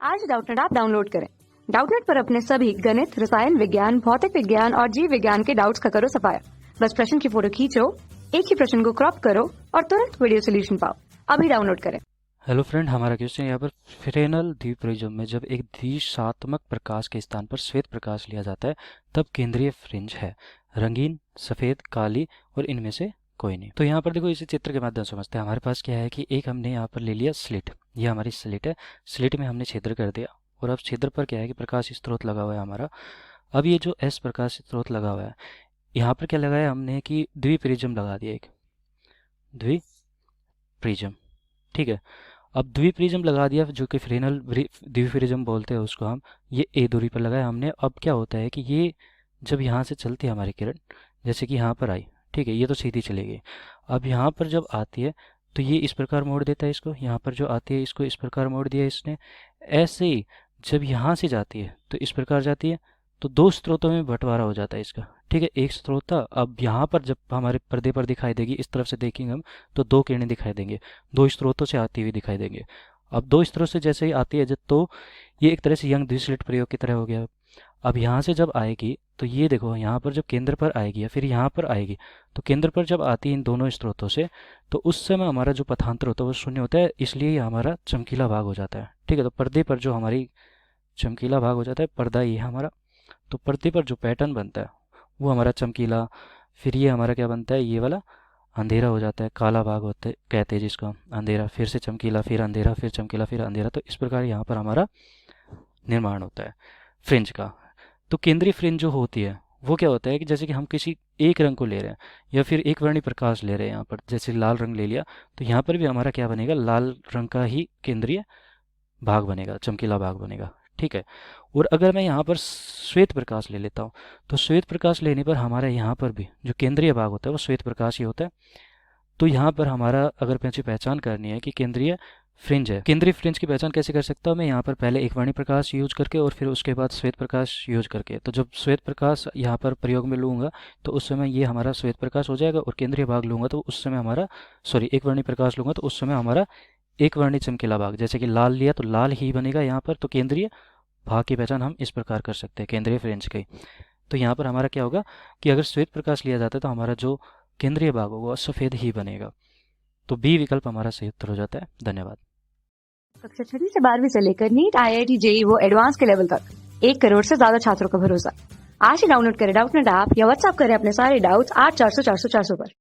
आज Doubtnut app download करें। Doubtnut पर अपने सभी गणित, रसायन विज्ञान, भौतिक विज्ञान और जीव विज्ञान के डाउट्स का करो सफाया। बस प्रश्न की फोटो खींचो, एक ही प्रश्न को क्रॉप करो और तुरंत वीडियो सोल्यूशन पाओ। अभी डाउनलोड करें। हेलो फ्रेंड, हमारा क्वेश्चन यहाँ पर फ्रेनेल द्विप्रिज्म में जब एक दिशात्मक प्रकाश के स्थान पर श्वेत प्रकाश लिया जाता है तब केंद्रीय फ्रिंज है रंगीन, सफ़ेद, काली और इनमें से कोई नहीं। तो यहाँ पर देखो, इसे चित्र के माध्यम से समझते हैं। हमारे पास क्या है कि एक हमने यहाँ पर ले लिया स्लिट, ये हमारी स्लिट है। स्लिट में हमने छिद्र कर दिया और अब छिद्र पर क्या है कि प्रकाश स्रोत लगा हुआ है हमारा। अब ये जो एस प्रकाश स्रोत लगा हुआ है, यहाँ पर क्या लगाया हमने कि द्विप्रिज्म लगा दिया, एक द्विप्रिज्म। ठीक है, अब द्विप्रिज्म लगा दिया जो कि फ्रेनेल द्विप्रिज्म बोलते हैं उसको हम। ये ए दूरी पर लगाया हमने। अब क्या होता है कि ये जब यहाँ से चलती है हमारी किरण, जैसे कि यहाँ पर आई, ठीक है, ये तो सीधी चलेगी। अब यहाँ पर जब आती है तो ये इस प्रकार मोड़ देता है इसको, यहाँ पर जो आती है इसको इस प्रकार मोड़ दिया इसने। ऐसे ही जब यहाँ से जाती है तो इस प्रकार जाती है, तो दो स्रोतों में बंटवारा हो जाता है इसका। ठीक है, एक स्रोत था, अब यहाँ पर जब हमारे पर्दे पर दिखाई देगी, इस तरफ से देखेंगे हम तो दो किरणें दिखाई देंगे, दो स्रोतों से आती हुई दिखाई देंगे। अब दो स्रोत से जैसे ही आती है जब, तो ये एक तरह से यंग द्विस्लिट प्रयोग की तरह हो गया। अब यहाँ से जब आएगी तो ये देखो, यहाँ पर जब केंद्र पर आएगी या फिर यहाँ पर आएगी, तो केंद्र पर जब आती है इन दोनों स्रोतों से, तो उस समय हमारा जो पथांतर होता है वो शून्य होता है, इसलिए ये हमारा चमकीला भाग हो जाता है। ठीक है, तो पर्दे पर जो हमारी चमकीला भाग हो जाता है, पर्दा ये है हमारा। तो पर्दे पर जो पैटर्न बनता है वो हमारा चमकीला, फिर ये हमारा क्या बनता है, ये वाला अंधेरा हो जाता है, काला भाग होते कहते हैं जिसको हम, अंधेरा, फिर से चमकीला, फिर अंधेरा, फिर चमकीला, फिर अंधेरा। तो इस प्रकार यहाँ पर हमारा निर्माण होता है फ्रिंज का। तो केंद्रीय फ्रिंज जो होती है वो क्या होता है कि जैसे कि हम किसी एक रंग को ले रहे हैं या फिर एक वर्णी प्रकाश ले रहे हैं, यहाँ पर जैसे लाल रंग ले लिया, तो यहाँ पर भी हमारा क्या बनेगा, लाल रंग का ही केंद्रीय भाग बनेगा, चमकीला भाग बनेगा। ठीक है, और अगर मैं यहाँ पर श्वेत प्रकाश ले लेता हूँ, तो श्वेत प्रकाश लेने पर हमारा यहाँ पर भी जो केंद्रीय भाग होता है वो श्वेत प्रकाश ही होता है। तो यहाँ पर हमारा अगर मुझे पहचान करनी है कि केंद्रीय फ्रिंज है, केंद्रीय फ्रिंज की पहचान कैसे कर सकता हूँ मैं, यहाँ पर पहले एक वर्णी प्रकाश यूज करके और फिर उसके बाद श्वेत प्रकाश यूज करके। तो जब श्वेत प्रकाश यहाँ पर प्रयोग में लूँगा तो उस समय ये हमारा श्वेत प्रकाश हो जाएगा, और केंद्रीय भाग लूँगा तो उस समय हमारा, सॉरी, एक वर्णी प्रकाश लूँगा तो उस समय हमारा एक वर्णी चमकीला भाग, जैसे कि लाल लिया तो लाल ही बनेगा यहाँ पर। तो केंद्रीय भाग की पहचान हम इस प्रकार कर सकते हैं केंद्रीय फ्रिंज की। तो यहाँ पर हमारा क्या होगा कि अगर श्वेत प्रकाश लिया जाता है तो हमारा जो केंद्रीय भाग होगा सफ़ेद ही बनेगा। तो बी विकल्प हमारा सही उत्तर हो जाता है। धन्यवाद। कक्षा 6 से 12वीं से लेकर नीट, IIT, JEE वो एडवांस के लेवल तक 1 करोड़ से ज्यादा छात्रों का भरोसा। आज ही डाउनलोड करें डाउटनेट ऐप या व्हाट्सएप करें अपने सारे डाउट्स 8400 400 400 पर।